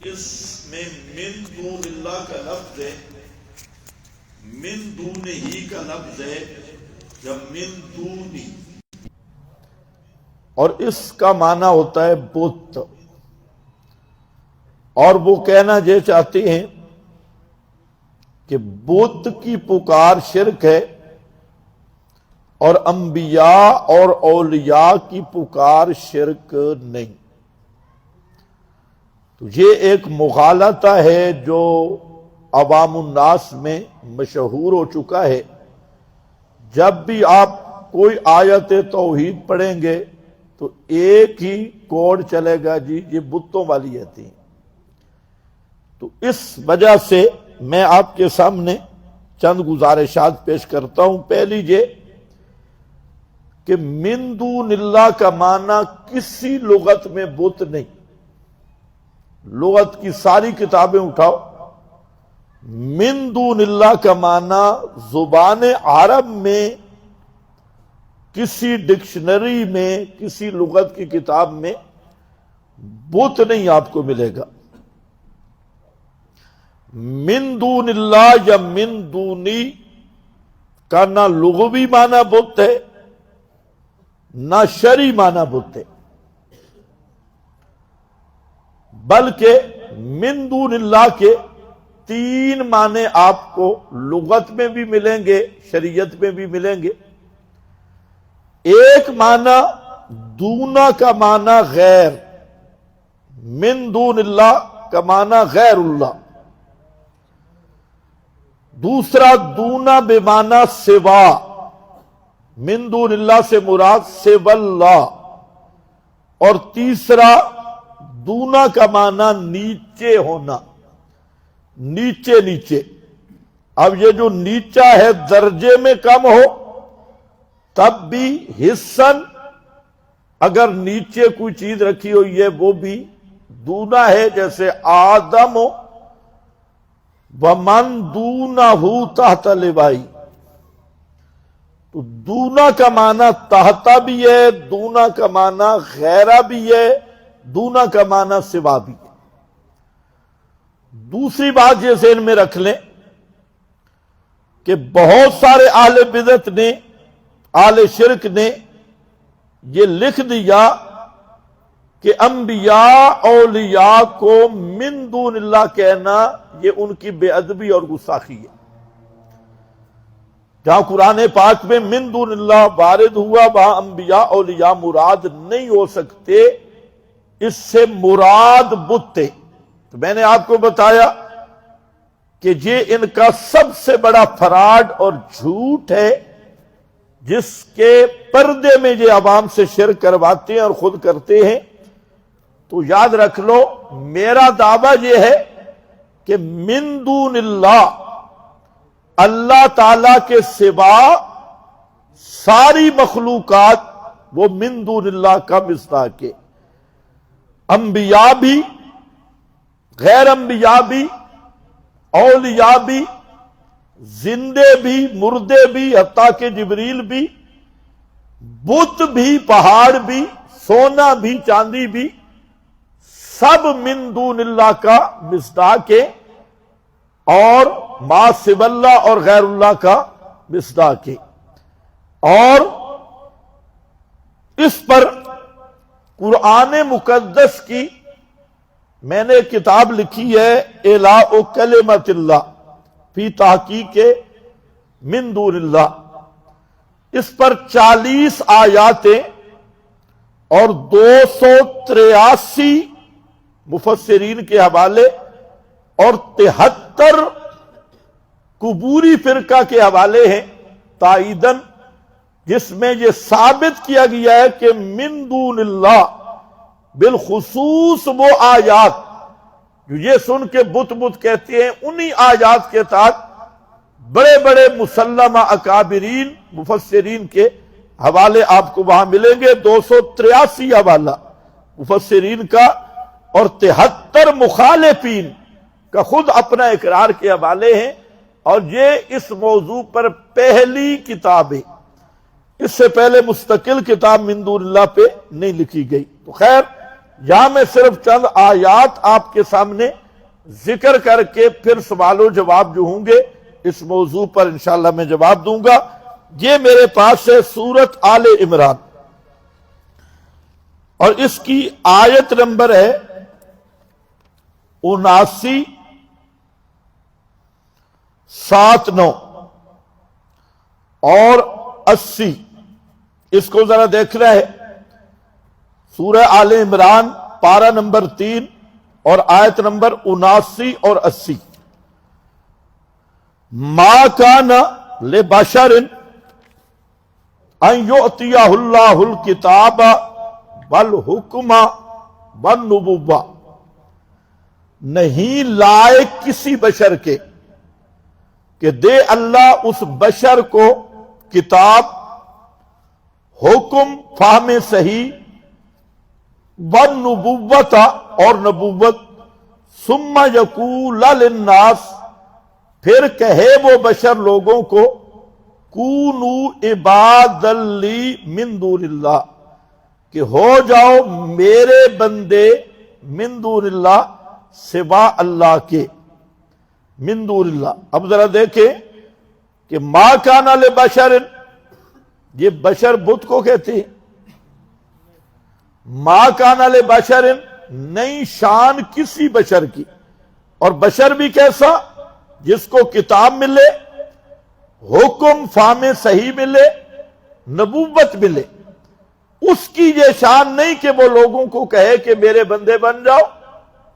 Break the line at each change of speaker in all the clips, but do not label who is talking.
اس میں من دون اللہ کا لفظ ہے، من دون ہی کا لفظ ہے، یا من دونی،
اور اس کا معنی ہوتا ہے بت. اور وہ کہنا یہ چاہتے ہیں کہ بت کی پکار شرک ہے اور انبیاء اور اولیاء کی پکار شرک نہیں. تو یہ ایک مغالطہ ہے جو عوام الناس میں مشہور ہو چکا ہے. جب بھی آپ کوئی آیت توحید پڑھیں گے تو ایک ہی کوڈ چلے گا، جی یہ بتوں والی آتی ہیں. تو اس وجہ سے میں آپ کے سامنے چند گزارشات پیش کرتا ہوں. پہلی یہ کہ من دون اللہ کا معنی کسی لغت میں بت نہیں. لغت کی ساری کتابیں اٹھاؤ، من دون اللہ کا معنی زبان عرب میں کسی ڈکشنری میں، کسی لغت کی کتاب میں بت نہیں آپ کو ملے گا. من دون اللہ یا من دونی کا نہ لغوی معنی بت ہے نہ شرعی معنی بت ہے، بلکہ من دون اللہ کے تین معنی آپ کو لغت میں بھی ملیں گے، شریعت میں بھی ملیں گے. ایک معنی دونا کا معنی غیر، من دون اللہ کا معنی غیر اللہ. دوسرا دونا بے معنی سوا، من دون اللہ سے مراد سوا اللہ. اور تیسرا دونا کا معنی نیچے ہونا، نیچے نیچے. اب یہ جو نیچا ہے درجے میں کم ہو تب بھی حصن اگر نیچے کوئی چیز رکھی ہوئی ہے وہ بھی دونا ہے، جیسے آدم ومن دونہ تحت لوائی. تو دونا کا معنی تحتا بھی ہے، دونا کا معنی غیرہ بھی ہے، دونا کا معنی سوا بھی ہے. دوسری بات یہ ذہن میں رکھ لیں کہ بہت سارے اہل بدعت نے، اہل شرک نے یہ لکھ دیا کہ انبیاء اولیاء کو من دون اللہ کہنا یہ ان کی بے ادبی اور گستاخی ہے. جہاں قرآن پاک میں من دون اللہ وارد ہوا وہاں انبیاء اولیاء مراد نہیں ہو سکتے، اس سے مراد بت تھے. تو میں نے آپ کو بتایا کہ یہ ان کا سب سے بڑا فراڈ اور جھوٹ ہے جس کے پردے میں یہ عوام سے شرک کرواتے ہیں اور خود کرتے ہیں. تو یاد رکھ لو، میرا دعویٰ یہ ہے کہ من دون اللہ، اللہ تعالی کے سوا ساری مخلوقات وہ من دون اللہ کا مصداق ہے. انبیاء بھی، غیر انبیاء بھی، اولیاء بھی، زندے بھی، مردے بھی، حتیٰ کہ جبریل بھی، بت بھی، پہاڑ بھی، سونا بھی، چاندی بھی، سب من دون اللہ کا مصداق ہے اور ما سوى اللہ اور غیر اللہ کا مصداق ہے. اور اس پر قرآن مقدس کی میں نے کتاب لکھی ہے اعلاء کلمت اللہ فی تحقیق من دون اللہ. اس پر 40 آیاتیں اور 283 مفسرین کے حوالے اور 73 قبوری فرقہ کے حوالے ہیں تائیدن، جس میں یہ ثابت کیا گیا ہے کہ من دون اللہ بالخصوص وہ آیات جو یہ سن کے بت بت کہتے ہیں، انہی آیات کے تحت بڑے بڑے مسلمہ اکابرین مفسرین کے حوالے آپ کو وہاں ملیں گے. 283 حوالہ مفسرین کا اور 73 مخالفین کا خود اپنا اقرار کے حوالے ہیں. اور یہ اس موضوع پر پہلی کتاب ہے، اس سے پہلے مستقل کتاب من دون اللہ پہ نہیں لکھی گئی. تو خیر، یہاں میں صرف چند آیات آپ کے سامنے ذکر کر کے پھر سوال و جواب جو ہوں گے اس موضوع پر انشاءاللہ میں جواب دوں گا۔ یہ میرے پاس ہے سورت آل عمران، اور اس کی آیت نمبر ہے 79 79 اور 80۔ اس کو ذرا دیکھنا ہے، سورہ آل عمران پارہ نمبر 3 اور آیت نمبر 79 اور 80۔ ما کان لبشر ان یؤتیہ اللہ الکتاب والحکم والنبوہ، نہیں لائق کسی بشر کے کہ دے اللہ اس بشر کو کتاب، حکم، فہم صحیح، والنبوت اور نبوت، ثم یقول للناس، پھر کہے وہ بشر لوگوں کو، کونو عبادا لی من دون اللہ، کہ ہو جاؤ میرے بندے، من دون اللہ سوا اللہ کے، من دون اللہ۔ اب ذرا دیکھیں کہ ما کان لبشر، یہ بشر بت کو کہتے ہیں، ما کان لبشر نہیں شان کسی بشر کی، اور بشر بھی کیسا؟ جس کو کتاب ملے، حکم فہم صحیح ملے، نبوت ملے، اس کی یہ شان نہیں کہ وہ لوگوں کو کہے کہ میرے بندے بن جاؤ،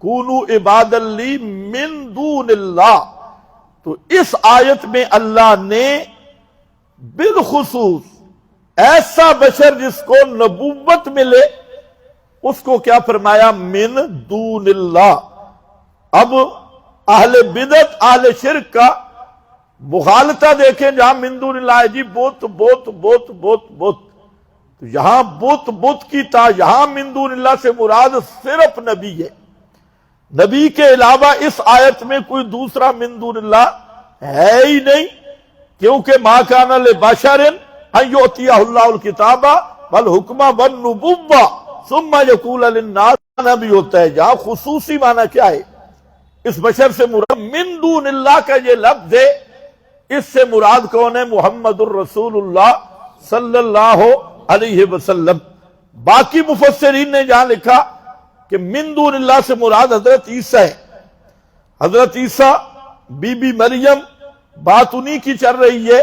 کونو عبادا لی من دون اللہ۔ تو اس آیت میں اللہ نے بالخصوص ایسا بشر جس کو نبوت ملے اس کو کیا فرمایا؟ من دون اللہ۔ اب اہل بدعت اہل شرک کا مغالطہ دیکھیں، جہاں من دون اللہ ہے جی بت بت بت بت بت، تو یہاں بت کی یہاں من دون اللہ سے مراد صرف نبی ہے، نبی کے علاوہ اس آیت میں کوئی دوسرا من دون اللہ ہے ہی نہیں، کیونکہ ما کان لبشر ان یؤتیہ اللہ الکتاب والحکم والنبوہ ثم یقول للناس نبی ہوتا ہے۔ جہاں خصوصی معنی کیا ہے؟ اس بشر سے مراد من دون اللہ کا یہ لفظ ہے، اس سے مراد کون ہے؟ محمد الرسول اللہ صلی اللہ علیہ وسلم۔ باقی مفسرین نے جہاں لکھا کہ من دون اللہ سے مراد حضرت عیسیٰ ہے، حضرت عیسیٰ، بی بی مریم، بات انہی کی چل رہی ہے۔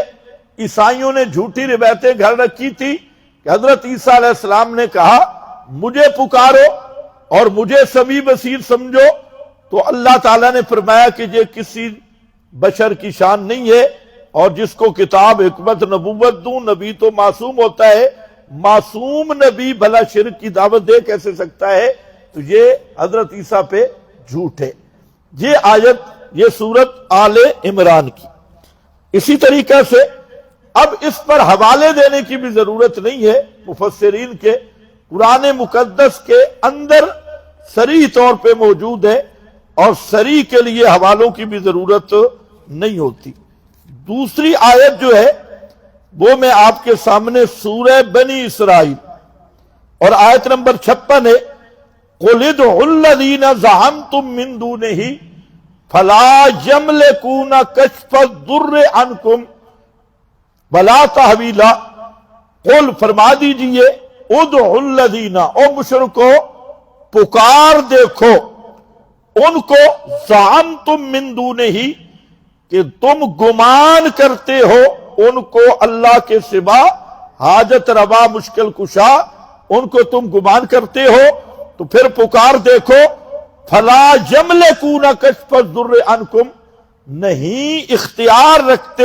عیسائیوں نے جھوٹی روایتیں گھر رکھی تھی کہ حضرت عیسیٰ علیہ السلام نے کہا مجھے پکارو اور مجھے سمیع بصیر سمجھو، تو اللہ تعالیٰ نے فرمایا کہ یہ کسی بشر کی شان نہیں ہے، اور جس کو کتاب، حکمت، نبوت دوں، نبی تو معصوم ہوتا ہے، معصوم نبی بھلا شرک کی دعوت دے کیسے سکتا ہے؟ تو یہ حضرت عیسیٰ پہ جھوٹ ہے۔ یہ آیت، یہ سورت آل عمران کی۔ اسی طریقے سے اب اس پر حوالے دینے کی بھی ضرورت نہیں ہے، مفسرین کے قرآن مقدس کے اندر صریح طور پہ موجود ہے، اور صریح کے لیے حوالوں کی بھی ضرورت نہیں ہوتی۔ دوسری آیت جو ہے وہ میں آپ کے سامنے سورہ بنی اسرائیل اور آیت نمبر 56 ہے، قُلِ ادْعُوا الَّذِينَ زَعَمْتُم مِّن دُونِهِ فَلَا يَمْلِكُونَ كَشْفَ الضُّرِّ عَنكُمْ وَلَا تَحْوِيلًا۔ قل فرما دیجئے، ادعوا الذین، او مشرکو پکار دیکھو ان کو، زعمتم من دونہ، کہ تم گمان کرتے ہو ان کو اللہ کے سوا حاجت روا مشکل کشا، ان کو تم گمان کرتے ہو، تو پھر پکار دیکھو، فلا یملکون کشف الضر عنکم، نہیں اختیار رکھتے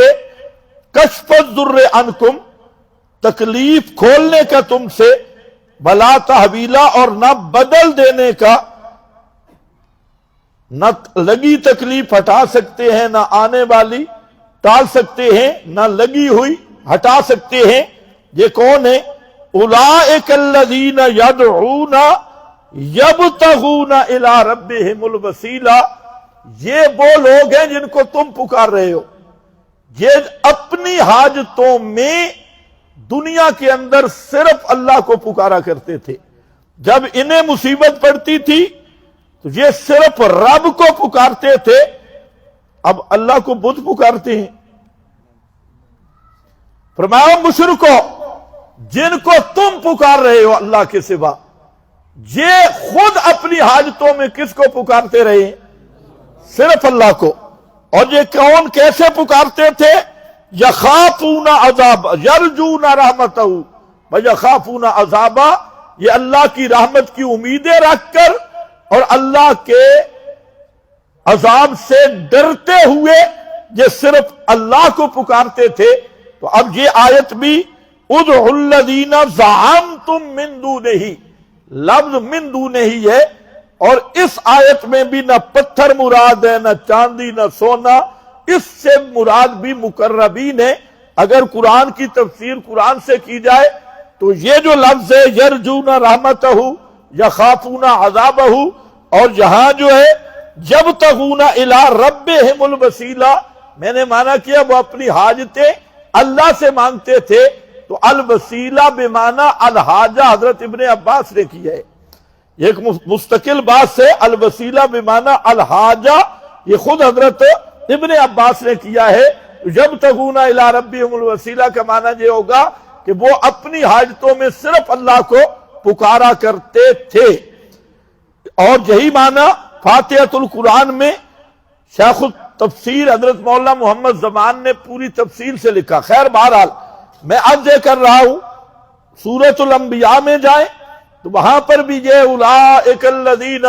کشف الضر عنکم، تکلیف کھولنے کا تم سے، بلا تحویلا، اور نہ بدل دینے کا، نہ لگی تکلیف ہٹا سکتے ہیں، نہ آنے والی ٹال سکتے ہیں، نہ لگی ہوئی ہٹا سکتے ہیں۔ یہ کون ہے؟ اولئک الذین یدعون یبتغون الی ربہم الوسیلہ، یہ وہ لوگ ہیں جن کو تم پکار رہے ہو، یہ اپنی حاجتوں میں دنیا کے اندر صرف اللہ کو پکارا کرتے تھے، جب انہیں مصیبت پڑتی تھی تو یہ صرف رب کو پکارتے تھے، اب اللہ کو بت پکارتے ہیں۔ فرمایا مشرکو جن کو تم پکار رہے ہو اللہ کے سوا، یہ خود اپنی حاجتوں میں کس کو پکارتے رہے؟ صرف اللہ کو۔ اور یہ کون کیسے پکارتے تھے؟ یخافون عذاب یرجون رحمتہ ویخافون عذابا، یہ اللہ کی رحمت کی امیدیں رکھ کر اور اللہ کے عذاب سے ڈرتے ہوئے یہ صرف اللہ کو پکارتے تھے۔ تو اب یہ آیت بھی ادعوا الذین زعمتم من دونہ، لفظ من دونہ ہی ہے، اور اس آیت میں بھی نہ پتھر مراد ہے، نہ چاندی، نہ سونا، اس سے مراد بھی مقربین ہے۔ اگر قرآن کی تفسیر قرآن سے کی جائے تو یہ جو لفظ ہے یرجون رحمتہ یخافون عذابہ، اور یہاں جو ہے یبتغون الی ربہم الوسیلہ، میں نے مانا کیا وہ اپنی حاجتیں اللہ سے مانگتے تھے، تو الوسیلہ بمعنی الحاجہ حضرت ابن عباس نے کی ہے، یہ ایک مستقل بات سے الوسیلہ بمعنی الحاجہ یہ خود حضرت ابن عباس نے کیا ہے۔ یبتغون الی ربہم الوسیلہ کا معنی یہ ہوگا کہ وہ اپنی حاجتوں میں صرف اللہ کو پکارا کرتے تھے، اور یہی معنی فاتحۃ القرآن میں شیخ التفسیر حضرت مولانا محمد زمان نے پوری تفصیل سے لکھا۔ خیر بہرحال میں عرض یہ کر رہا ہوں سورۃ الانبیاء میں جائیں تو وہاں پر بھی یہ اولئک الذین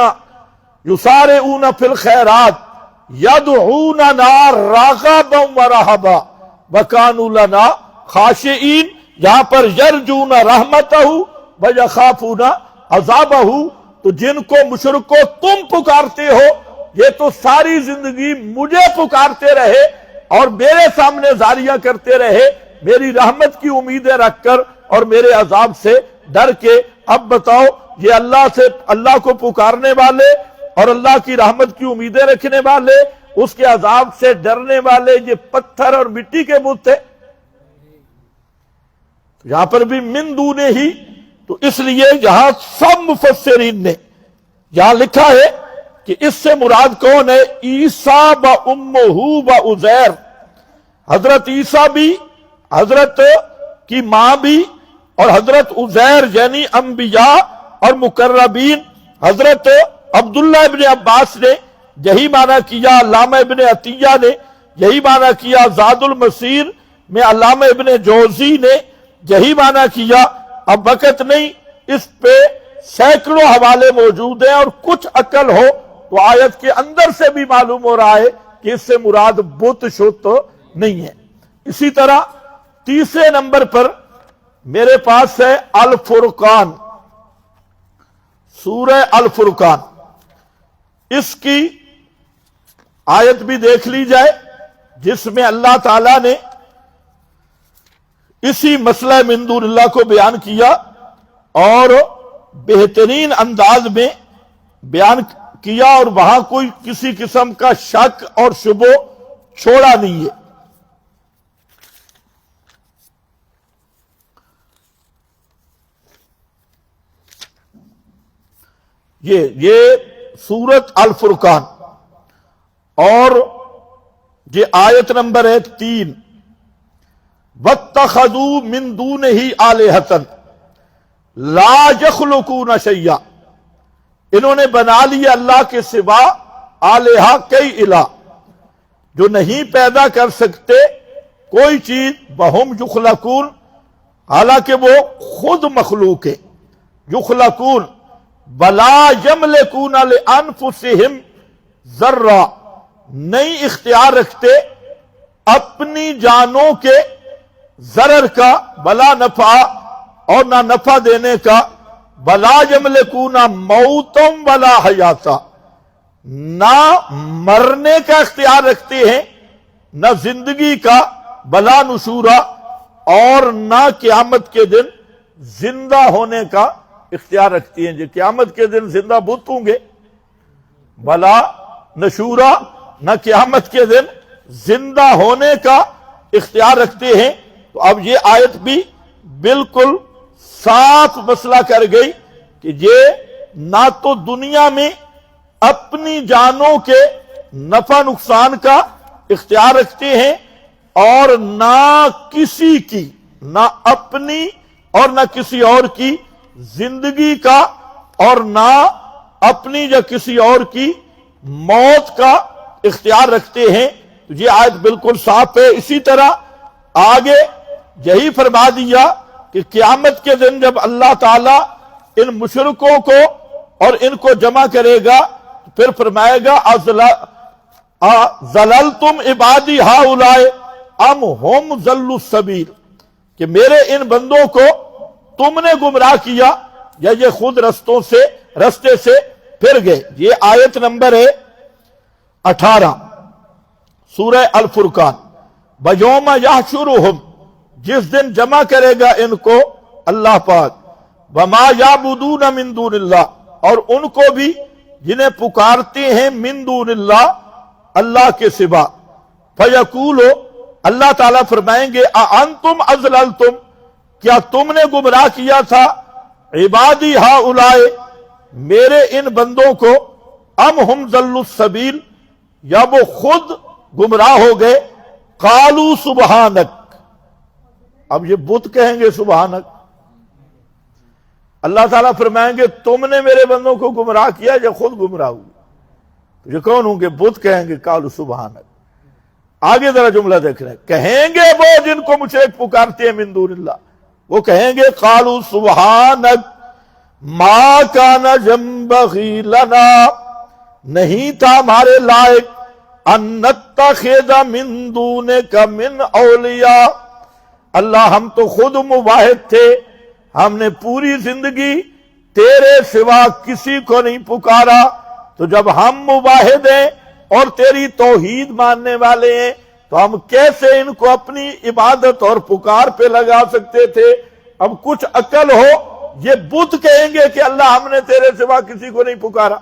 یسارعون فی الخیرات یدعوننا رغبا ورہبا وکانوا لنا خاشعین، یہاں پر یرجون رحمتہ ویخافون عذابہ، تو جن کو مشرکو تم پکارتے ہو یہ تو ساری زندگی مجھے پکارتے رہے اور میرے سامنے زاریاں کرتے رہے، میری رحمت کی امیدیں رکھ کر اور میرے عذاب سے ڈر کے۔ اب بتاؤ یہ اللہ کو پکارنے والے اور اللہ کی رحمت کی امیدیں رکھنے والے، اس کے عذاب سے ڈرنے والے، یہ پتھر اور مٹی کے بت تھے؟ یہاں پر بھی من دونہ ہی، تو اس لیے یہاں سب مفسرین نے یہاں لکھا ہے کہ اس سے مراد کون ہے؟ عیسیٰ و امہ و عزیر، حضرت عیسیٰ بھی، حضرت کی ماں بھی، اور حضرت عزیر یعنی انبیاء اور مقربین۔ حضرت عبداللہ ابن عباس نے یہی معنی کیا، علامہ ابن عطیہ نے یہی معنی کیا، زاد المسیر میں علامہ ابن جوزی نے یہی معنی کیا۔ اب وقت نہیں، اس پہ سینکڑوں حوالے موجود ہیں، اور کچھ عقل ہو تو آیت کے اندر سے بھی معلوم ہو رہا ہے کہ اس سے مراد بت شت نہیں ہے۔ اسی طرح تیسرے نمبر پر میرے پاس ہے الفرقان، سورہ الفرقان، اس کی آیت بھی دیکھ لی جائے جس میں اللہ تعالی نے اسی مسئلہ من دون اللہ کو بیان کیا اور بہترین انداز میں بیان کیا، اور وہاں کوئی کسی قسم کا شک اور شبہ چھوڑا نہیں ہے۔ یہ سورت الفرقان، اور یہ آیت نمبر ہے 3، وَاتَّخَذُوا مِن دُونِهِ آلِهَةً لَا يَخْلُقُونَ شَيْئًا، انہوں نے بنا لیا اللہ کے سوا آلہہ، کئی الہ جو نہیں پیدا کر سکتے کوئی چیز، وَهُمْ يُخْلَقُونَ، حالانکہ وہ خود مخلوق ہے، یخلقون، وَلَا يَمْلِكُونَ لِأَنفُسِهِمْ ذَرًّا، نہیں اختیار رکھتے اپنی جانوں کے ضرر کا، ولا نفع، اور نہ نفع دینے کا، ولا یملکون موتا ولا حیاتا، نہ مرنے کا اختیار رکھتے ہیں نہ زندگی کا، ولا نشورا، اور نہ قیامت کے دن زندہ ہونے کا اختیار رکھتی ہیں۔ جو قیامت کے دن زندہ بت ہوں گے، ولا نشورا، نہ قیامت کے دن زندہ ہونے کا اختیار رکھتے ہیں۔ تو اب یہ آیت بھی بالکل صاف مسئلہ کر گئی کہ یہ نہ تو دنیا میں اپنی جانوں کے نفع نقصان کا اختیار رکھتے ہیں اور نہ کسی کی، نہ اپنی اور نہ کسی اور کی زندگی کا اور نہ اپنی یا کسی اور کی موت کا اختیار رکھتے ہیں. تو یہ آیت بالکل صاف ہے. اسی طرح آگے یہی فرما دیا کہ قیامت کے دن جب اللہ تعالیٰ ان مشرکوں کو اور ان کو جمع کرے گا پھر فرمائے گا ضللتم عبادی ہؤلاء ام ہم ضلوا السبیل، کہ میرے ان بندوں کو تم نے گمراہ کیا یا یہ خود رستے سے پھر گئے. یہ آیت نمبر ہے 18 سورہ الفرقان. وَيَوْمَ يَحْشُرُهُمْ، جس دن جمع کرے گا ان کو اللہ پاک. وَمَا يَعْبُدُونَ مِن دُونِ اللَّهِ، اور ان کو بھی جنہیں پکارتے ہیں من دون اللہ، اللہ کے سوا. فَيَقُولُ، اللہ تعالیٰ فرمائیں گے اَأَنْتُمْ أَضْلَلْتُمْ، کیا تم نے گمراہ کیا تھا عبادی ہؤلاء، میرے ان بندوں کو، ام ہم ضلوا السبیل، یا وہ خود گمراہ ہو گئے. قالوا سبحانک، اب یہ بت کہیں گے سبحانک. اللہ تعالیٰ فرمائیں گے تم نے میرے بندوں کو گمراہ کیا یا خود گمراہ ہوئے؟ یہ کون ہوں گے؟ بت کہیں گے قالوا سبحانک. آگے ذرا جملہ دیکھ رہے ہیں. کہیں گے وہ جن کو مشرک پکارتے ہیں من دون اللہ، وہ کہیں گے قالوا سبحانک ما کان ينبغی لنا، نہیں تھا ہمارے لائق ان نتخذ من دونک من اولیاء، اللہ ہم تو خود مواحد تھے، ہم نے پوری زندگی تیرے سوا کسی کو نہیں پکارا. تو جب ہم مواحد ہیں اور تیری توحید ماننے والے ہیں تو ہم کیسے ان کو اپنی عبادت اور پکار پہ لگا سکتے تھے؟ اب کچھ عقل ہو. یہ بت کہیں گے کہ اللہ ہم نے تیرے سوا کسی کو نہیں پکارا.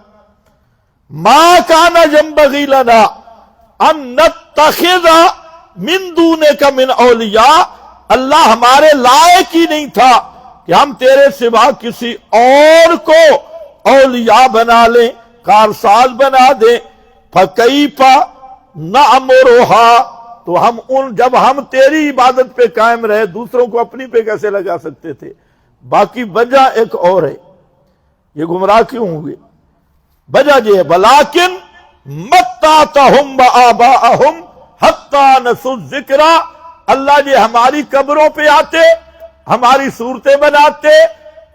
ما کان ينبغی لنا ان نتخذ من دونک من اولیاء، اللہ ہمارے لائق ہی نہیں تھا کہ ہم تیرے سوا کسی اور کو اولیاء بنا لیں، کارساز بنا دیں. فَكَيْفَ نَأْمُرُهَا، تو ہم جب ہم تیری عبادت پہ قائم رہے دوسروں کو اپنی پہ کیسے لگا سکتے تھے؟ باقی وجہ ایک اور ہے. یہ گمراہ کیوں ہوئے؟ وجہ یہ ہے وَلَٰكِن مَتَّعْتَهُمْ وَآبَاءَهُمْ حَتَّىٰ نَسُوا الذِّكْرَ، اللہ جی ہماری قبروں پہ آتے، ہماری صورتیں بناتے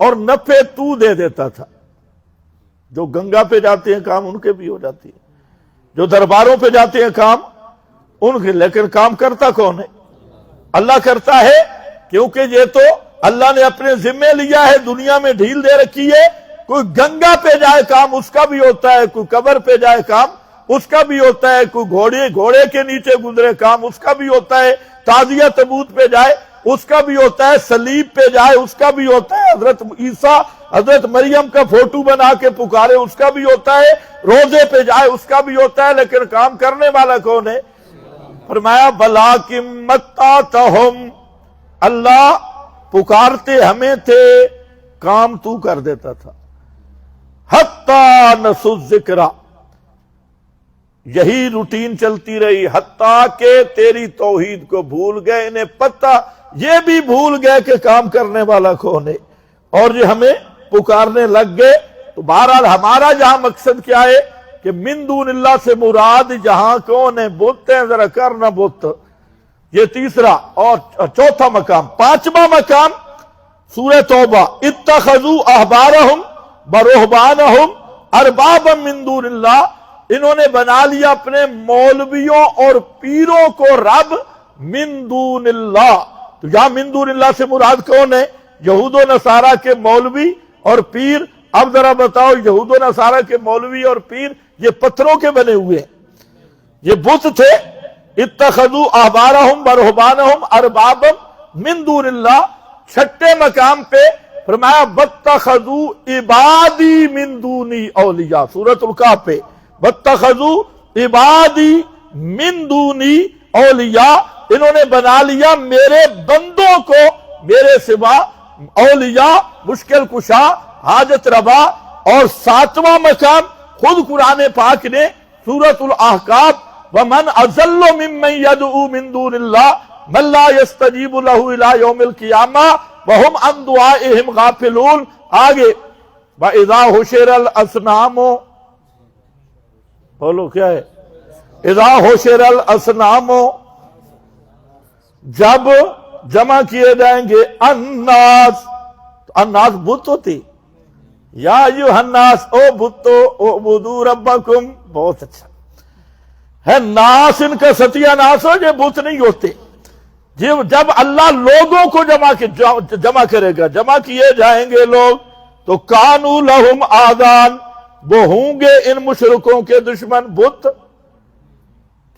اور نفع تو دے دیتا تھا. جو گنگا پہ جاتے ہیں کام ان کے بھی ہو جاتی ہے، جو درباروں پہ جاتے ہیں کام ان کے، لیکن کام کرتا کون ہے؟ اللہ کرتا ہے، کیونکہ یہ تو اللہ نے اپنے ذمے لیا ہے، دنیا میں ڈھیل دے رکھی ہے. کوئی گنگا پہ جائے کام اس کا بھی ہوتا ہے، کوئی قبر پہ جائے کام اس کا بھی ہوتا ہے، کوئی گھوڑے کے نیچے گزرے کام اس کا بھی ہوتا ہے، تعزیہ تبوت پہ جائے اس کا بھی ہوتا ہے، صلیب پہ جائے اس کا بھی ہوتا ہے، حضرت عیسیٰ حضرت مریم کا فوٹو بنا کے پکارے اس کا بھی ہوتا ہے، روزے پہ جائے اس کا بھی ہوتا ہے، لیکن کام کرنے والا کون ہے؟ فرمایا وَلَٰكِن مَتَّعْتَهُمْ، اللہ پکارتے ہمیں تھے، کام تو کر دیتا تھا. حَتَّىٰ نَسُوا الذِّكْرَ، یہی روٹین چلتی رہی حتیٰ کہ تیری توحید کو بھول گئے. انہیں پتہ یہ بھی بھول گئے کہ کام کرنے والا کون ہے اور یہ ہمیں پکارنے لگ گئے. تو بہرحال ہمارا جہاں مقصد کیا ہے کہ من دون اللہ سے مراد جہاں کون ہے؟ بت ہیں، ذرا کرنا بت. یہ تیسرا اور چوتھا مقام. پانچواں مقام سورہ توبہ. اتخذوا احبارہم ورہبانہم اربابا من دون اللہ، انہوں نے بنا لیا اپنے مولویوں اور پیروں کو رب من دون اللہ. تو یہاں من دون اللہ سے مراد کون ہے؟ یہود و نصارہ کے مولوی اور پیر. اب ذرا بتاؤ، یہود و نصارہ کے مولوی اور پیر یہ پتھروں کے بنے ہوئے ہیں، یہ بت تھے. اتخذوا احبارہم ورہبانہم اربابا من دون اللہ. چھٹے مقام پہ فرمایا واتخذوا عبادی من دونی اولیاء، سورۃ الکہف پہ واتخذوا عبادی من دونی اولیاء، انہوں نے بنا لیا میرے بندوں کو میرے سوا اولیاء، مشکل کشا، حاجت روا. اور ساتواں مقام خود قرآن پاک نے سورۃ الاحقاف ومن اضل ممن يدعو من دون اللہ من لا يستجیب له الى یوم القیامہ وهم عن دعائهم غافلون. آگے وَإِذَا حُشِرَ الْأَصْنَامُ، بولو کیا ہے؟ اِذَا حُشِرَ الْأَصْنَامُ، جب جمع کیے جائیں گے الناس. الناس بت ہوتی، یا ایھا الناس، او بتو اعبدوا ربکم. بہت اچھا ہے. ناس ان کا ستیہ ناس ہو، یہ بت نہیں ہوتے. جب اللہ لوگوں کو جمع کرے گا، جمع کیے جائیں گے لوگ، تو کانوا لہم آذان، وہ ہوں گے ان مشرکوں کے دشمن. بت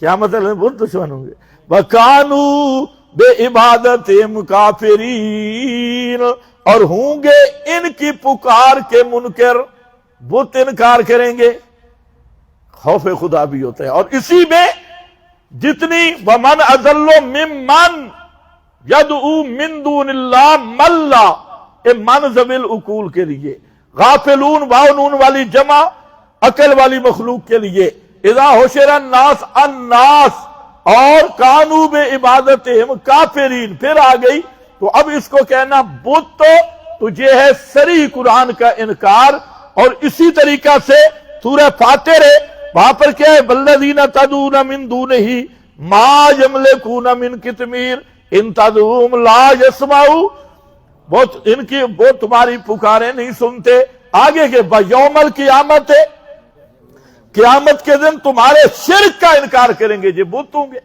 کیا مطلب ہے؟ بت دشمن ہوں گے. وَكَانُوا بِعِبَادَتِهِمْ كَافِرِينَ، اور ہوں گے ان کی پکار کے منکر. بت انکار کریں گے. خوف خدا بھی ہوتا ہے. اور اسی میں جتنی وَمَنْ أَضَلُّ مِمَّنْ يَدْعُو مِن دُونِ اللَّهِ مَن لَّا، اے من ذوی العقول کے لیے، غافلون واو نون والی جمع عقل والی مخلوق کے لیے. اذا حشر الناس الناس، اور کانوا بعبادتہم کافرین پھر آ گئی. تو اب اس کو کہنا بت تو یہ ہے صریح قرآن کا انکار. اور اسی طریقہ سے سورہ فاتر ہے، وہاں پر کیا ہے؟ والذین تدعون من دونہ ما یملکون من قطمیر ان تدعوہم لا یسمعوا، وہ تمہاری پکاریں نہیں سنتے. آگے کے یوم القیامت ہے، قیامت کے دن تمہارے شرک کا انکار کریں گے. یہ بت ہوں گے.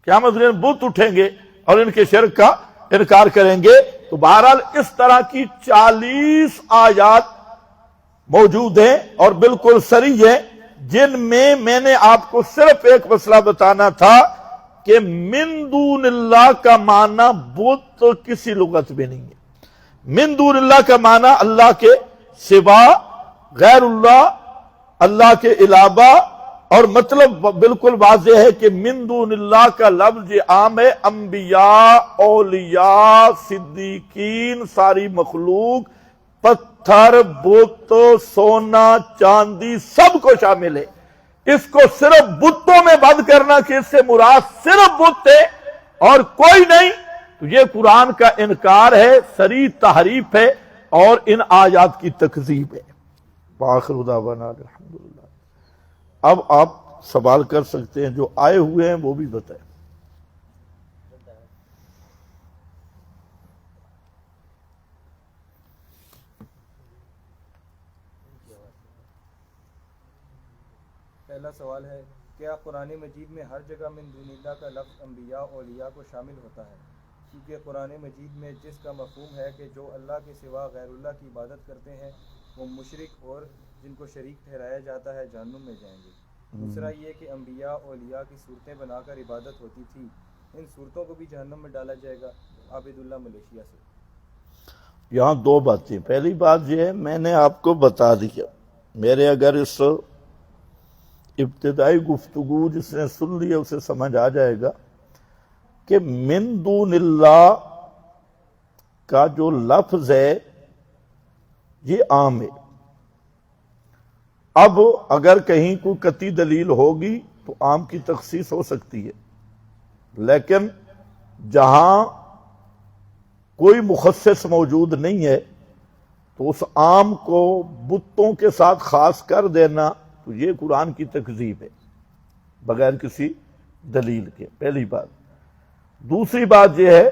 قیامت کے دن بت اٹھیں گے اور ان کے شرک کا انکار کریں گے. تو بہرحال اس طرح کی 40 آیات موجود ہیں اور بالکل صریح ہیں، جن میں نے آپ کو صرف ایک مسئلہ بتانا تھا کہ من دون اللہ کا معنی بت کسی لغت میں نہیں ہے. من دون اللہ کا معنی اللہ کے سوا، غیر اللہ، اللہ کے علاوہ. اور مطلب بالکل واضح ہے کہ من دون اللہ کا لفظ یہ عام ہے. انبیاء، اولیاء، صدیقین، ساری مخلوق، پتھر، بت، سونا، چاندی، سب کو شامل ہے. اس کو صرف بتوں میں بند کرنا کہ اس سے مراد صرف بت ہے اور کوئی نہیں، تو یہ قرآن کا انکار ہے، صریح تحریف ہے اور ان آیات کی تکذیب ہے. وآخر دعوانا الحمدللہ. اب آپ سوال کر سکتے ہیں، جو آئے ہوئے ہیں وہ بھی بتائیں.
پہلا سوال ہے، کیا قرآن مجید میں ہر جگہ من دون اللہ کا لفظ انبیاء اولیاء کو شامل ہوتا ہے؟ کیونکہ قرآن مجید میں جس کا مفہوم ہے کہ جو اللہ کے سوا غیر اللہ کی عبادت کرتے ہیں وہ مشرک اور جن کو شریک ٹھہرایا جاتا ہے جہنم میں جائیں گے. دوسرا یہ کہ انبیاء اولیاء کی صورتیں بنا کر عبادت ہوتی تھی، ان صورتوں کو بھی جہنم میں ڈالا جائے گا. عابد اللہ ملیشیا سے.
یہاں دو باتیں. پہلی بات یہ ہے، میں نے آپ کو بتا دیا، میرے اگر اس ابتدائی گفتگو جس نے سن لی ہے اسے سمجھ آ جائے گا کہ من دون اللہ کا جو لفظ ہے یہ عام ہے. اب اگر کہیں کوئی قطعی دلیل ہوگی تو عام کی تخصیص ہو سکتی ہے، لیکن جہاں کوئی مخصص موجود نہیں ہے تو اس عام کو بتوں کے ساتھ خاص کر دینا تو یہ قرآن کی تکذیب ہے بغیر کسی دلیل کے. پہلی بات. دوسری بات یہ ہے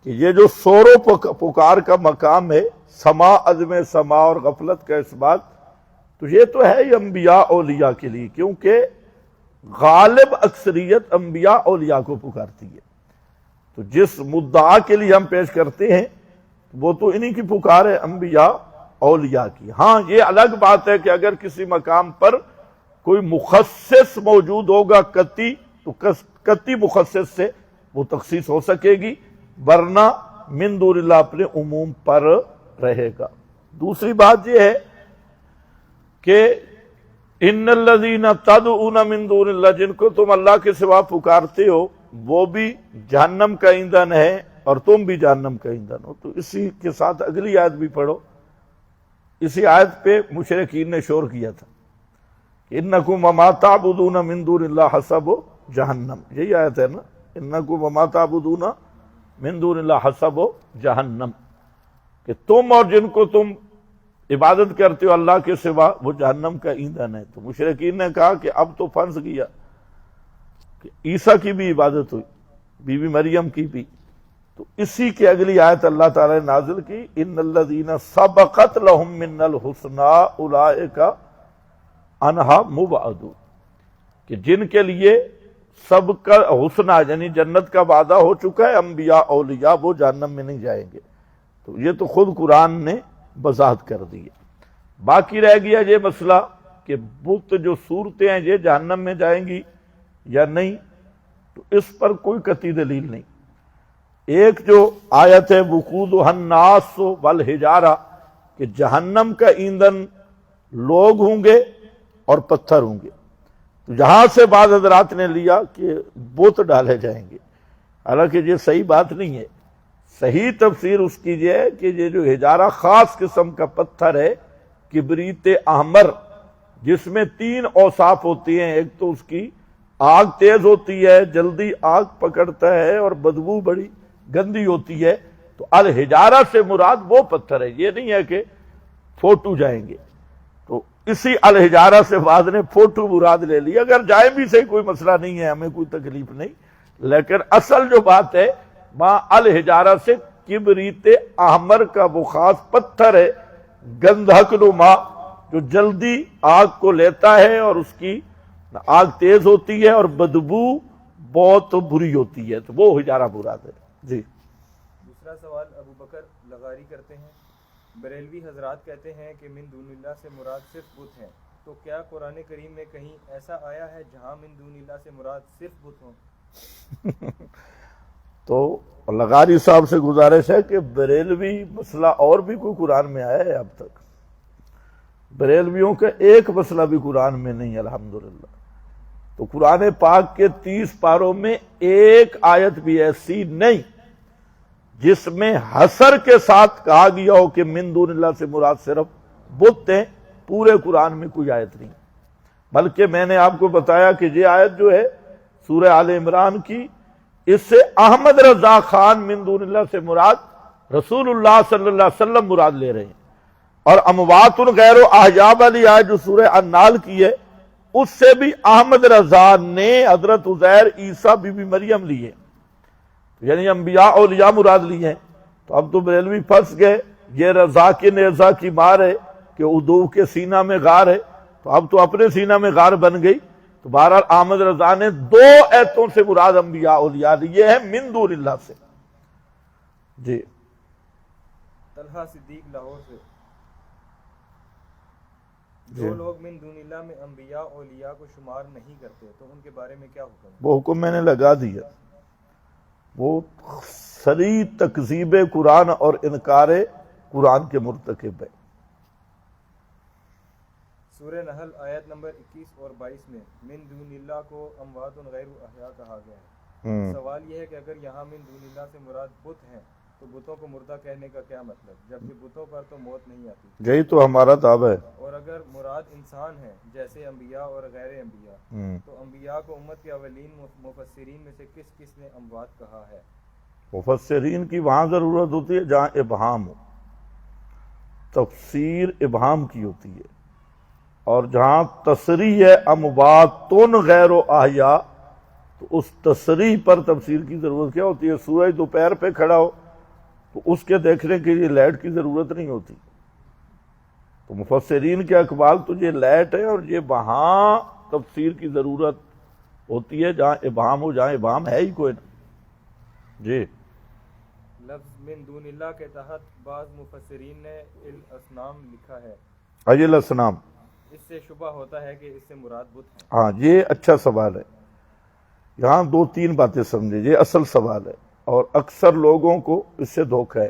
کہ یہ جو شور و پکار کا مقام ہے، سما، عدم سما اور غفلت کا اس بات، تو یہ تو ہے ہی انبیاء اولیاء کے لیے، کیونکہ غالب اکثریت انبیاء اولیاء کو پکارتی ہے. تو جس مدعا کے لیے ہم پیش کرتے ہیں وہ تو انہی کی پکار ہے، انبیاء اولیاء کی. ہاں یہ الگ بات ہے کہ اگر کسی مقام پر کوئی مخصص موجود ہوگا قطعی، تو قطعی مخصص سے وہ تخصیص ہو سکے گی، ورنہ من دون اللہ اپنے عموم پر رہے گا. دوسری بات یہ ہے کہ ان الذین تدعون من دون اللہ، جن کو تم اللہ کے سوا پکارتے ہو وہ بھی جہنم کا ایندھن ہے اور تم بھی جہنم کا ایندھن ہو. تو اسی کے ساتھ اگلی آیت بھی پڑھو، اسی آیت پہ مشرکین نے شور کیا تھا کہ انکم وما تعبدون من دون اللہ حسب جہنم، یہی آیت ہے نا، انکم وما تعبدون من دون اللہ حسب جہنم، کہ تم اور جن کو تم عبادت کرتے ہو اللہ کے سوا وہ جہنم کا ایندھن ہے۔ تو مشرکین نے کہا کہ اب تو پھنس گیا، کہ عیسیٰ کی بھی عبادت ہوئی، بی بی مریم کی بھی، تو اسی کی اگلی آیت اللہ تعالی نے نازل کی، ان الذین سبقت لہم من الحسنی اولئک عنہا مبعدون، کہ جن کے لیے سب کا حسنہ یعنی جنت کا وعدہ ہو چکا ہے، انبیاء اولیاء وہ جہنم میں نہیں جائیں گے۔ تو یہ تو خود قرآن نے وضاحت کر دی ہے۔ باقی رہ گیا یہ مسئلہ کہ بت جو صورتیں ہیں یہ جہنم میں جائیں گی یا نہیں، تو اس پر کوئی قطعی دلیل نہیں۔ ایک جو آیت ہے وقودھا الناس والحجارہ، کہ جہنم کا ایندھن لوگ ہوں گے اور پتھر ہوں گے، تو یہاں سے بعض حضرات نے لیا کہ بت ڈالے جائیں گے، حالانکہ یہ صحیح بات نہیں ہے۔ صحیح تفسیر اس کی یہ ہے کہ یہ جو حجارہ خاص قسم کا پتھر ہے، کبریت احمر، جس میں 3 اوصاف ہوتی ہیں، ایک تو اس کی آگ تیز ہوتی ہے، جلدی آگ پکڑتا ہے، اور بدبو بڑی گندی ہوتی ہے۔ تو الحجارہ سے مراد وہ پتھر ہے، یہ نہیں ہے کہ فوٹو جائیں گے۔ تو اسی الحجارہ سے بعد نے فوٹو مراد لے لی، اگر جائیں بھی صحیح کوئی مسئلہ نہیں ہے، ہمیں کوئی تکلیف نہیں، لیکن اصل جو بات ہے ماں الحجارہ سے کبریت احمر کا وہ خاص پتھر ہے، گندھک نما، جو جلدی آگ کو لیتا ہے، اور اس کی آگ تیز ہوتی ہے اور بدبو بہت بری ہوتی ہے، تو وہ حجارہ مراد ہے۔ جی
دوسرا سوال ابو بکر لغاری کرتے ہیں، بریلوی حضرات کہتے ہیں کہ من دون اللہ سے مراد صرف بت ہیں، تو کیا قرآن کریم میں کہیں ایسا آیا ہے جہاں من دون اللہ سے مراد صرف بت ہوں؟
تو لغاری صاحب سے گزارش ہے کہ بریلوی مسئلہ اور بھی کوئی قرآن میں آیا ہے اب تک؟ بریلویوں کا ایک مسئلہ بھی قرآن میں نہیں الحمدللہ۔ تو قرآن پاک کے 30 پاروں میں ایک آیت بھی ایسی نہیں جس میں حصر کے ساتھ کہا گیا ہو کہ من دون اللہ سے مراد صرف بت ہیں، پورے قرآن میں کوئی آیت نہیں۔ بلکہ میں نے آپ کو بتایا کہ یہ آیت جو ہے سورہ آل عمران کی، اس سے احمد رضا خان من دون اللہ سے مراد رسول اللہ صلی اللہ علیہ وسلم مراد لے رہے ہیں، اور اموات غیر احیاء والی آیت جو سورہ النال کی ہے، اس سے بھی احمد رضا نے حضرت عزیر، عیسیٰ، بی بی مریم لیے، یعنی انبیاء اولیاء مراد لیے ہیں۔ تو اب تو بریلوی پھنس گئے، یہ رضا کے نیزہ کی مار ہے کہ ادو کے سینہ میں غار ہے، تو اب تو اپنے سینہ میں غار بن گئی۔ تو بہرحال احمد رضا نے 2 ایتوں سے مراد انبیاء اولیاء لیے ہیں من دون اللہ سے۔ جی
طلحہ صدیق لاہور سے، جو لوگ من دون اللہ میں انبیاء اولیاء کو شمار نہیں کرتے تو ان کے بارے میں کیا حکم ہے؟
وہ حکم میں نے لگا دیا، وہ صریح تکذیب قرآن اور انکار قرآن کے مرتکب ہے۔
سورہ نحل آیت نمبر 21 اور 22 میں من دون اللہ کو اموات غیر احیاء کہا گیا ہے۔ سوال یہ ہے کہ اگر یہاں من دون اللہ سے مراد بت ہیں تو بتوں کو مردہ کہنے کا کیا مطلب، جبکہ بتوں پر تو موت نہیں آتی؟
یہی تو ہمارا دعویٰ ہے۔
اور اگر مراد انسان ہیں جیسے انبیاء اور غیر انبیاء، تو انبیاء کو امت کے اولین مفسرین میں سے کس کس نے اموات کہا ہے؟
مفسرین کی وہاں ضرورت ہوتی ہے جہاں ابہام ہو، تفسیر ابہام کی ہوتی ہے، اور جہاں تصریح ہے امواتن غیر احیاء، تو اس تصریح پر تفسیر کی ضرورت کیا ہوتی ہے؟ سورج دوپہر پہ کھڑا ہو تو اس کے دیکھنے کے لیے لائٹ کی ضرورت نہیں ہوتی۔ تو مفسرین کے اقوال تو یہ لائٹ ہے، اور یہ وہاں تفسیر کی ضرورت ہوتی ہے جہاں ابہام ہو، جہاں ابہام ہے ہی کوئی نہ۔ جی
لفظ من دون اللہ کے تحت بعض مفسرین نے الاسنام لکھا ہے،
اجل الاسنام،
اس سے شبہ ہوتا ہے کہ اس سے مراد بت ہیں۔
ہاں یہ اچھا سوال ہے، یہاں 2-3 باتیں سمجھے، یہ اصل سوال ہے اور اکثر لوگوں کو اس سے دھوکہ ہے۔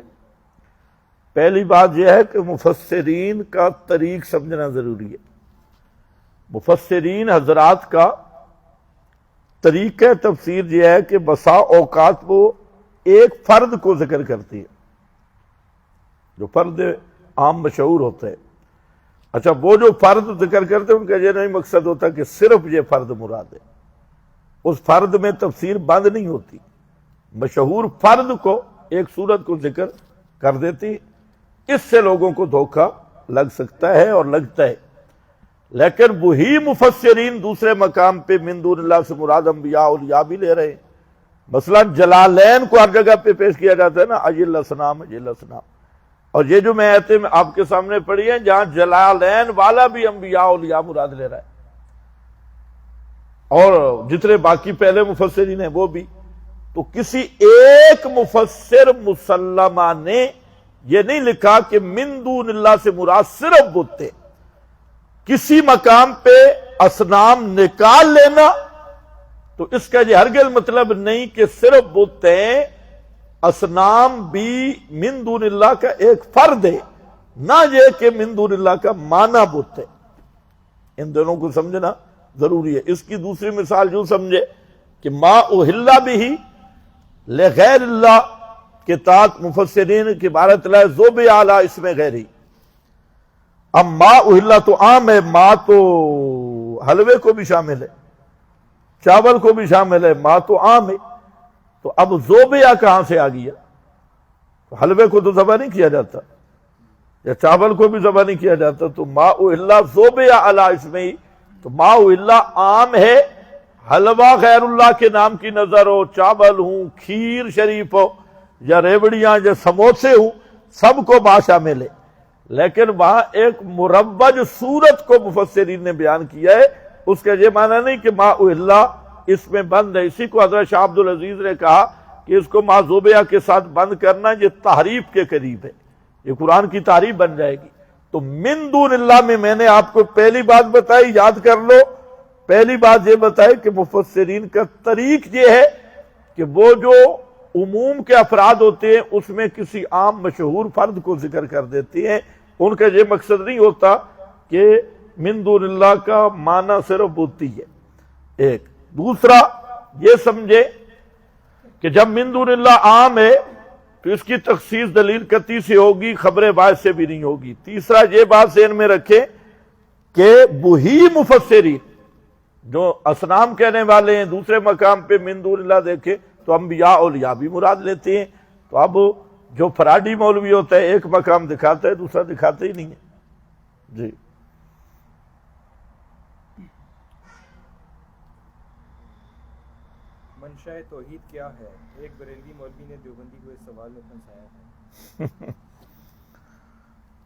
پہلی بات یہ ہے کہ مفسرین کا طریق سمجھنا ضروری ہے۔ مفسرین حضرات کا طریقہ تفسیر یہ ہے کہ بسا اوقات وہ ایک فرد کو ذکر کرتی ہے، جو فرد عام مشہور ہوتا ہے، اچھا وہ جو فرد ذکر کرتے ہیں ان کا یہ نہیں مقصد ہوتا کہ صرف یہ فرد مراد ہے، اس فرد میں تفسیر بند نہیں ہوتی، مشہور فرد کو ایک صورت کو ذکر کر دیتی، اس سے لوگوں کو دھوکہ لگ سکتا ہے اور لگتا ہے۔ لیکن وہی مفسرین دوسرے مقام پہ من دون اللہ سے مراد انبیاء اولیاء بھی لے رہے ہیں۔ مثلا جلالین کو ہر جگہ پہ پیش کیا جاتا ہے نا، اجل اسنام اجل اسنام، اور یہ جو میں آیتیں آپ کے سامنے پڑھی ہیں جہاں جلالین والا بھی انبیاء اولیاء مراد لے رہا ہے، اور جتنے باقی پہلے مفسرین ہیں وہ بھی۔ تو کسی ایک مفسر مسلمہ نے یہ نہیں لکھا کہ من دون اللہ سے مراد صرف بت ہے۔ کسی مقام پہ اصنام نکال لینا تو اس کا یہ ہرگز مطلب نہیں کہ صرف بت ہیں، اصنام بھی من دون اللہ کا ایک فرد ہے، نہ یہ کہ من دون اللہ کا معنی بت ہے۔ ان دونوں کو سمجھنا ضروری ہے۔ اس کی دوسری مثال یوں سمجھے کہ ما اہل بہ لغیر اللہ کے تحت مفسرین کی عبارت لائے ذوب اعلیٰ اس میں غیری۔ اب ما اہل تو عام ہے، ما تو حلوے کو بھی شامل ہے، چاول کو بھی شامل ہے، ما تو عام ہے، تو اب ذوبیہ کہاں سے آ گیا؟ حلوے کو تو ذبح نہیں کیا جاتا، یا چاول کو بھی ذبح نہیں کیا جاتا، تو ما اہل ذوبیہ علیٰ اس میں ہی، تو ما اہل عام ہے، حلوہ غیر اللہ کے نام کی نظر ہو، چاول ہوں، کھیر شریف ہو، یا ریوڑیاں یا سموسے ہوں، سب کو ما شامل ہے۔ لیکن وہاں ایک مروج صورت کو مفسرین نے بیان کیا ہے، اس کا یہ معنی نہیں کہ ما اہل اس میں بند ہے۔ اسی کو حضرت شاہ عبد العزیز نے کہا کہ اس کو ما ذوبیہ کے ساتھ بند کرنا یہ تحریف کے قریب ہے، یہ قرآن کی تعریف بن جائے گی۔ تو من دون اللہ میں نے آپ کو پہلی بات بتائی، یاد کر لو، پہلی بات یہ بتائی کہ مفسرین کا طریق یہ ہے کہ وہ جو عموم کے افراد ہوتے ہیں اس میں کسی عام مشہور فرد کو ذکر کر دیتے ہیں، ان کا یہ مقصد نہیں ہوتا کہ من دون اللہ کا معنی صرف بت ہی ہے۔ ایک دوسرا یہ سمجھے کہ جب من دون اللہ عام ہے تو اس کی تخصیص دلیل قطعی سے ہوگی، خبر باعث سے بھی نہیں ہوگی۔ تیسرا یہ بات ذہن میں رکھیں کہ وہی مفسرین جو اصنام کہنے والے ہیں دوسرے مقام پہ من دون اللہ دیکھیں تو انبیاء اولیاء بھی مراد لیتے ہیں۔ تو اب جو فراڈی مولوی ہوتا ہے ایک مقام دکھاتا ہے دوسرا دکھاتا ہی نہیں ہے۔ جی
منشاء توحید کیا ہے؟ ایک بریلوی مولوی نے دیوبندی کو اس سوال میں پھنسایا ہے۔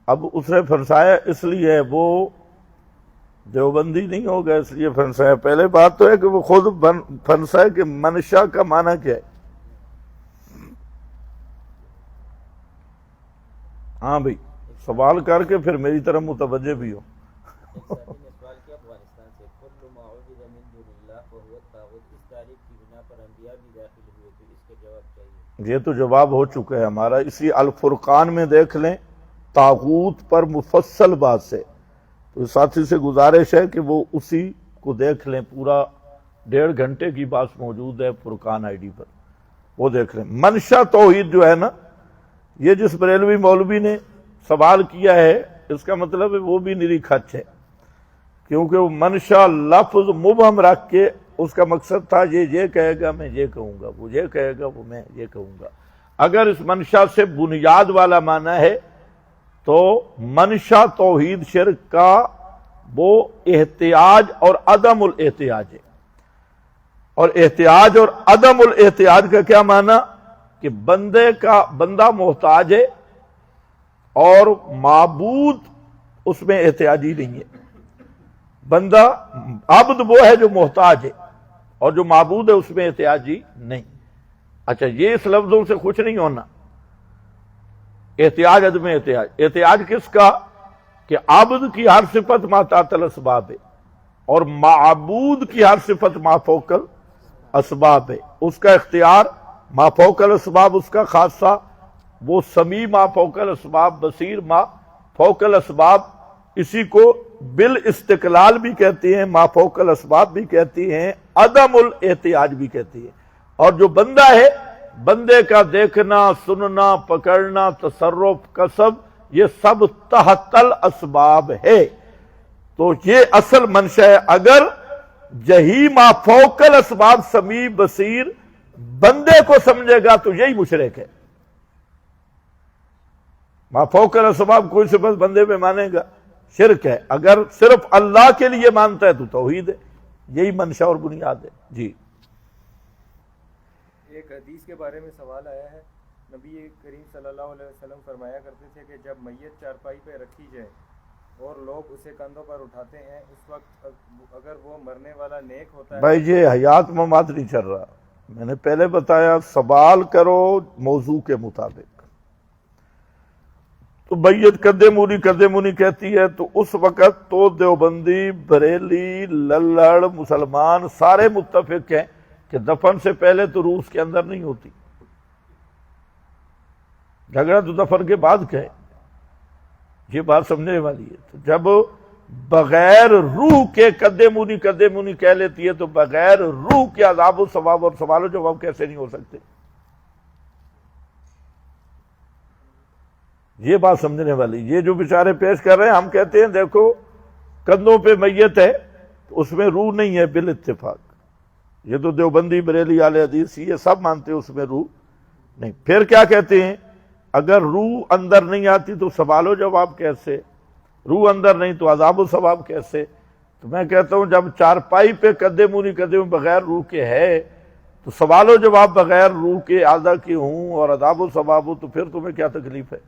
اب اس نے پھنسایا اس لیے وہ دیوبندی نہیں ہوگا، اس لیے پھنسایا۔ پہلے بات تو ہے کہ وہ خود پھنسا ہے کہ منشا کا معنی کیا ہے۔ ہاں بھئی سوال کر کے پھر میری طرف متوجہ بھی ہو۔ یہ تو جواب ہو چکا ہے ہمارا، اسی الفرقان میں دیکھ لیں، طاغوت پر مفصل بات سے۔ تو ساتھی سے گزارش ہے کہ وہ اسی کو دیکھ لیں، پورا 1.5 گھنٹے کی بات موجود ہے فرقان آئی ڈی پر، وہ دیکھ لیں۔ منشا توحید جو ہے نا، یہ جس بریلوی مولوی نے سوال کیا ہے اس کا مطلب ہے وہ بھی نری کھچ ہے، کیونکہ وہ منشا لفظ مبہم رکھ کے اس کا مقصد تھا یہ کہے گا میں یہ کہوں گا، وہ یہ کہے گا وہ میں یہ کہوں گا۔ اگر اس منشا سے بنیاد والا معنی ہے تو منشا توحید شرک کا وہ احتیاج اور عدم الاحتیاج ہے۔ اور احتیاج اور عدم الاحتیاج کا کیا معنی؟ کہ بندہ محتاج ہے اور معبود اس میں احتیاجی نہیں ہے۔ بندہ عبد وہ ہے جو محتاج ہے اور جو معبود ہے اس میں احتیاجی نہیں۔ اچھا یہ اس لفظوں سے خوش نہیں ہونا، احتیاج عدم احتیاج۔ احتیاج کس کا؟ کہ عبد کی ہر صفت ما تحت الاسباب ہے اور معبود کی ہر صفت ما فوق الاسباب ہے۔ اس کا اختیار ما فوق الاسباب، اس کا خاصہ، وہ سمیع ما فوق الاسباب، بصیر ما فوق الاسباب، اسی کو بالاستقلال بھی کہتے ہیں، ما فوق الاسباب بھی کہتے ہیں، عدم الاحتیاج بھی کہتے ہیں۔ اور جو بندہ ہے، بندے کا دیکھنا، سننا، پکڑنا، تصرف، کسب، یہ سب تحت الاسباب ہے. تو یہ اصل منشا ہے. اگر جہی ما فوق الاسباب سمیع بصیر بندے کو سمجھے گا تو یہی مشرک ہے. ما فوق الاسباب کوئی صفت بندے پہ مانے گا شرک ہے. اگر صرف اللہ کے لیے مانتا ہے تو توحید ہے. یہی منشا اور بنیاد ہے. جی
ایک حدیث کے بارے میں سوال آیا ہے. نبی کریم صلی اللہ علیہ وسلم فرمایا کرتے تھے کہ جب میت چارپائی پہ رکھی جائے اور لوگ اسے کندھوں پر اٹھاتے ہیں اس وقت اگر وہ مرنے والا نیک ہوتا ہے.
بھائی یہ حیات ممات نہیں چل رہا. میں نے پہلے بتایا سوال کرو موضوع کے مطابق. تو میت کدے مونی کہتی ہے تو اس وقت تو دیوبندی بریلی للڑ مسلمان سارے متفق ہیں کہ دفن سے پہلے تو روح اس کے اندر نہیں ہوتی. جھگڑا تو دفن کے بعد کا ہے. یہ بات سمجھنے والی ہے. تو جب بغیر روح کے کدے مونی کہہ لیتی ہے تو بغیر روح کے عذاب و ثواب اور سوال و جواب کیسے نہیں ہو سکتے؟ یہ بات سمجھنے والی. یہ جو بیچارے پیش کر رہے ہیں ہم کہتے ہیں دیکھو کندھوں پہ میت ہے تو اس میں روح نہیں ہے بال اتفاق. یہ تو دیوبندی بریلی اہل حدیث یہ سب مانتے ہیں اس میں روح نہیں. پھر کیا کہتے ہیں اگر روح اندر نہیں آتی تو سوال و جواب کیسے؟ روح اندر نہیں تو عذاب و ثواب کیسے؟ تو میں کہتا ہوں جب چارپائی پہ کدے مونی بغیر روح کے ہے تو سوال و جواب بغیر روح کے اعضا کے ہوں اور عذاب و ثواب ہو تو پھر تمہیں کیا تکلیف ہے؟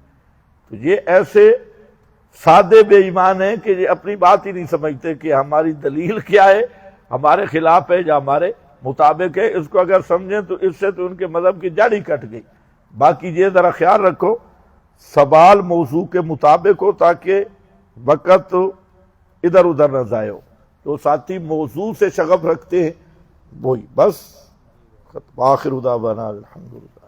تو یہ ایسے سادے بے ایمان ہیں کہ یہ اپنی بات ہی نہیں سمجھتے کہ ہماری دلیل کیا ہے، ہمارے خلاف ہے یا ہمارے مطابق ہے. اس کو اگر سمجھیں تو اس سے تو ان کے مذہب کی جڑ ہی کٹ گئی. باقی یہ ذرا خیال رکھو سوال موضوع کے مطابق ہو تاکہ وقت ادھر ادھر نہ ضائع ہو. تو ساتھی موضوع سے شغف رکھتے ہیں وہی بس. آخر دعوانا الحمدللہ.